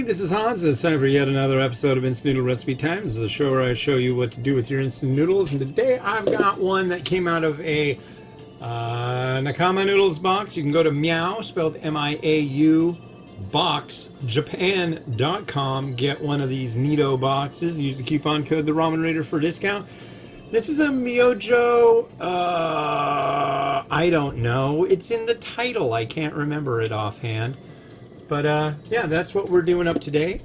this is Hans. It's time for yet another episode of Instant Noodle Recipe Time. This is a show where I show you what to do with your instant noodles. And today I've got one that came out of a Nakama Noodles box. You can go to Meow, spelled M-I-A-U, box, Japan.com. Get one of these Neato boxes. Use the coupon code TheRamenRaider for a discount. This is a Myojo, I don't know. It's in the title. I can't remember it offhand. But, yeah, that's what we're doing up today.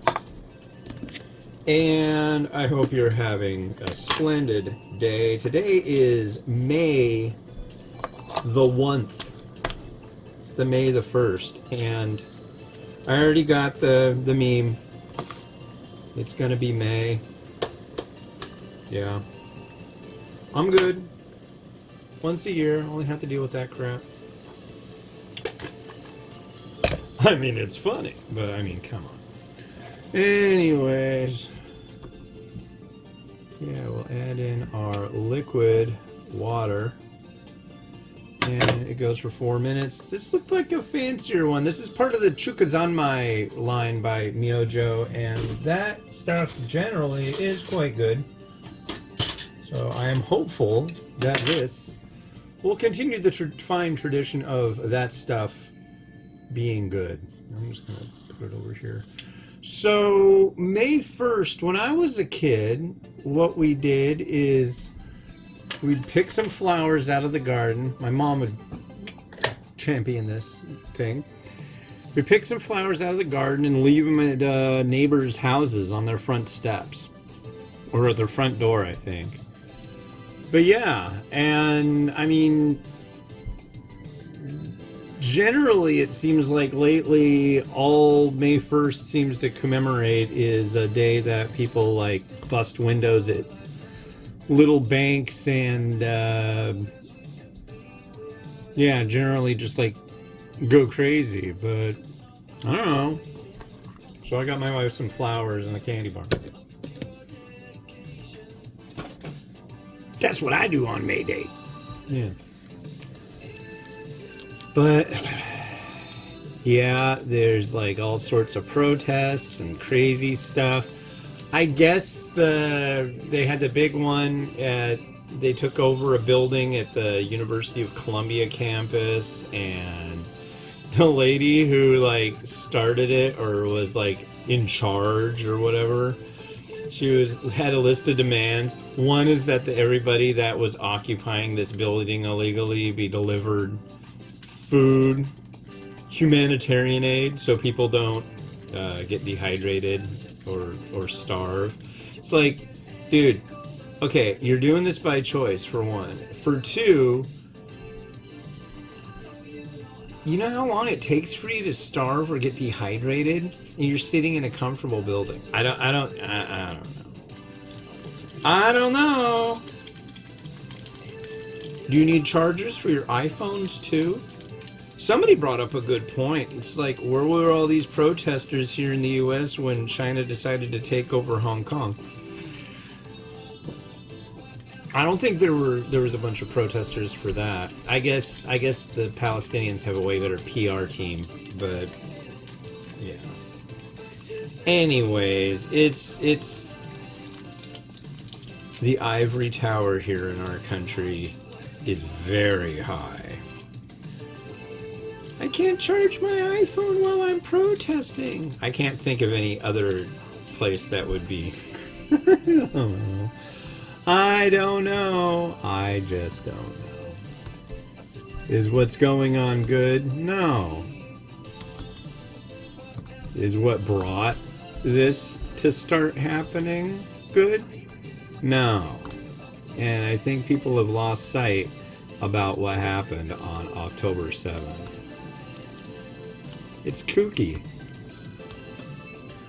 And I hope you're having a splendid day. Today is May the 1st. It's the May the 1st. And I already got the meme. It's gonna be May. Yeah. I'm good. Once a year, only have to deal with that crap. I mean, it's funny, but I mean, come on. Anyways, yeah, we'll add in our liquid water, and it goes for 4 minutes. This looked like a fancier one. This is part of the Chukazanmai line by Myojo, and that stuff generally is quite good. So I am hopeful that this will continue the fine tradition of that stuff being good. I'm just gonna put it over here. So May 1st, when I was a kid, what we did is we'd pick some flowers out of the garden. My mom would champion this thing. We'd pick some flowers out of the garden and leave them at neighbors' houses on their front steps, or at their front door, I think. But yeah, and I mean, generally, it seems like lately all May 1st seems to commemorate is a day that people like bust windows at little banks and yeah, generally just like go crazy. But I don't know. So I got my wife some flowers and a candy bar. That's what I do on May Day. Yeah. But, yeah, there's like all sorts of protests and crazy stuff. I guess they had the big one they took over a building at the University of Columbia campus, and the lady who like started it or was like in charge or whatever, she had a list of demands. One is that everybody that was occupying this building illegally be delivered food, humanitarian aid, so people don't get dehydrated or starve. It's like, dude, okay, you're doing this by choice, for one. For two, you know how long it takes for you to starve or get dehydrated, and you're sitting in a comfortable building. I don't know. I don't know. Do you need chargers for your iPhones too? Somebody brought up a good point. It's like, where were all these protesters here in the U.S. when China decided to take over Hong Kong? I don't think there was a bunch of protesters for that. I guess the Palestinians have a way better PR team, but yeah. Anyways, it's the ivory tower here in our country is very high. I can't charge my iPhone while I'm protesting. I can't think of any other place that would be. I don't know. I just don't know. Is what's going on good? No. Is what brought this to start happening good? No. And I think people have lost sight about what happened on October 7th. It's kooky.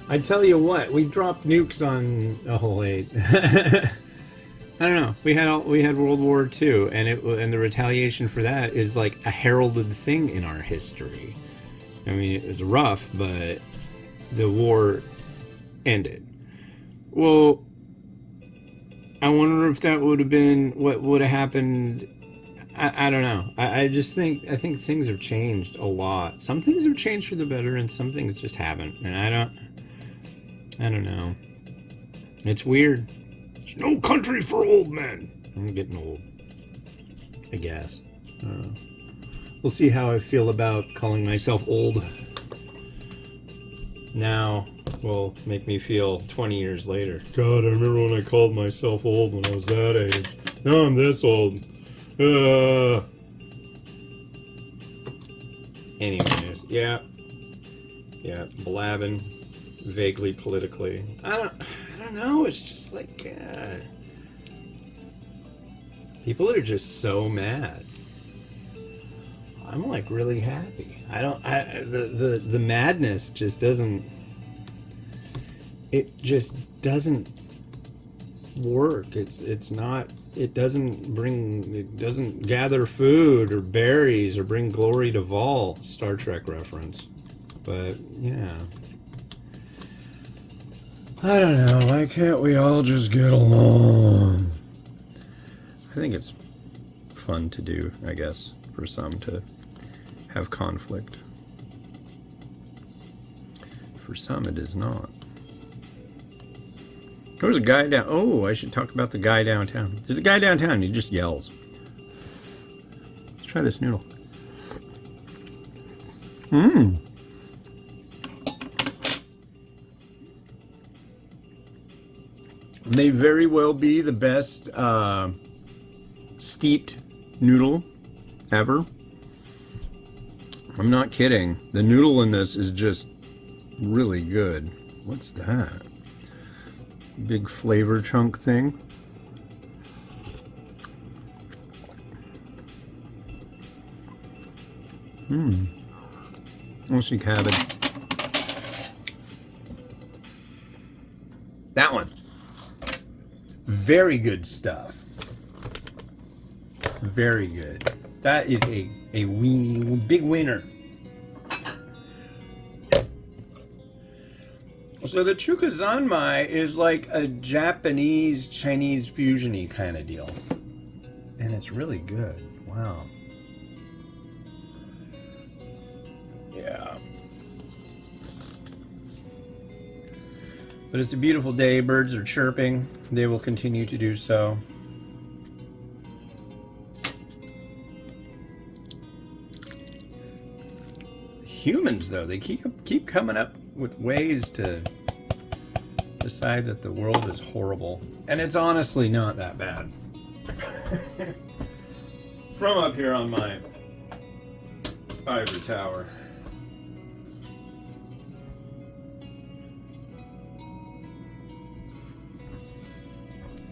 I tell you what, we dropped nukes on. Oh wait, I don't know. We had World War II, and the retaliation for that is like a heralded thing in our history. I mean, it was rough, but the war ended. Well, I wonder if that would have been what would have happened. I don't know. I think things have changed a lot. Some things have changed for the better, and some things just haven't. And I don't know. It's weird. There's no country for old men. I'm getting old, I guess. I don't know. We'll see how I feel about calling myself old. Now will make me feel 20 years later. God, I remember when I called myself old when I was that age. Now I'm this old. Anyways, yeah, blabbing vaguely politically. I don't know. It's just like people are just so mad. I'm like really happy. The madness just doesn't. It just doesn't work. It's not. It doesn't gather food or berries or bring glory to Vol. Star Trek reference. But yeah. I don't know. Why can't we all just get along? I think it's fun to do, I guess, for some to have conflict. For some, it is not. There's a guy down. Oh, I should talk about the guy downtown. There's a guy downtown. He just yells. Let's try this noodle. May very well be the best steeped noodle ever. I'm not kidding. The noodle in this is just really good. What's that? Big flavor chunk thing. Mostly cabbage. That one. Very good stuff. Very good. That is a big winner. So the Chukazanmai is like a Japanese Chinese fusion-y kind of deal. And it's really good. Wow. Yeah. But it's a beautiful day. Birds are chirping. They will continue to do so. Humans, though, they keep coming up with ways to decide that the world is horrible. And it's honestly not that bad. From up here on my ivory tower.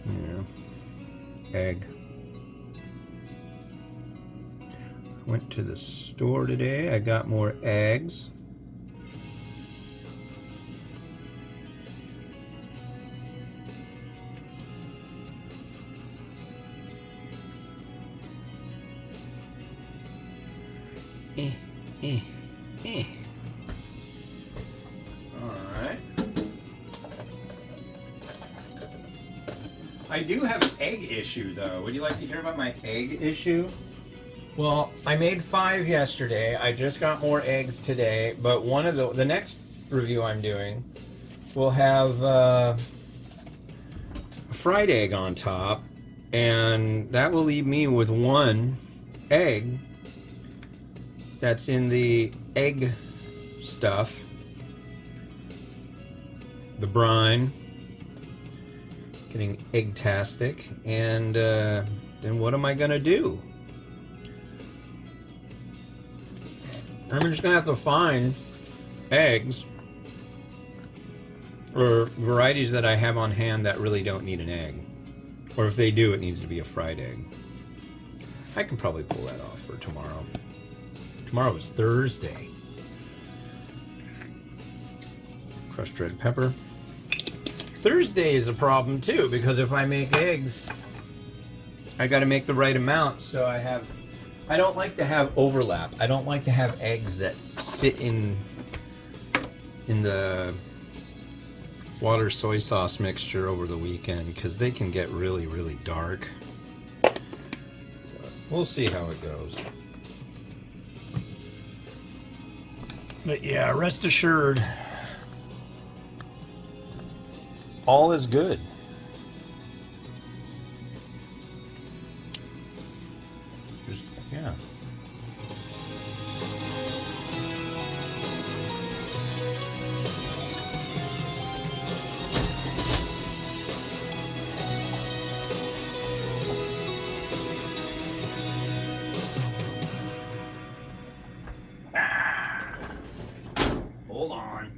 Yeah. Egg. Went to the store today. I got more eggs. Alright. I do have an egg issue, though. Would you like to hear about my egg issue? Well, I made 5 yesterday. I just got more eggs today, but one of the next review I'm doing will have a fried egg on top, and that will leave me with 1 egg that's in the egg stuff, the brine, getting egg-tastic, and then what am I gonna do? I'm just gonna have to find eggs or varieties that I have on hand that really don't need an egg, or if they do, it needs to be a fried egg. I can probably pull that off for tomorrow. Tomorrow is Thursday. Crushed red pepper. Thursday is a problem too, because if I make eggs, I gotta make the right amount, so I don't like to have overlap. I don't like to have eggs that sit in the water soy sauce mixture over the weekend, because they can get really, really dark. We'll see how it goes. But yeah, rest assured, all is good. Just, yeah. Hold on.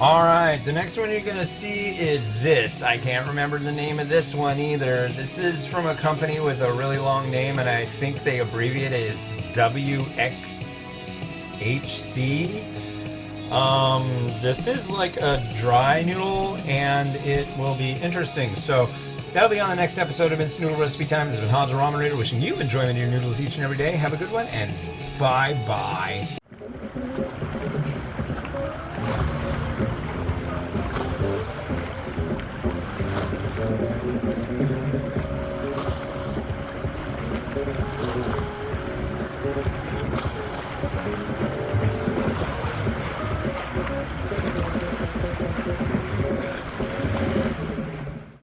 Alright, the next one you're going to see is this. I can't remember the name of this one either. This is from a company with a really long name, and I think they abbreviate it as WXHC. This is like a dry noodle, and it will be interesting. So that'll be on the next episode of Instant Noodle Recipe Time. This has been Hans, the Ramen Reader, wishing you enjoyment of your noodles each and every day. Have a good one, and bye-bye.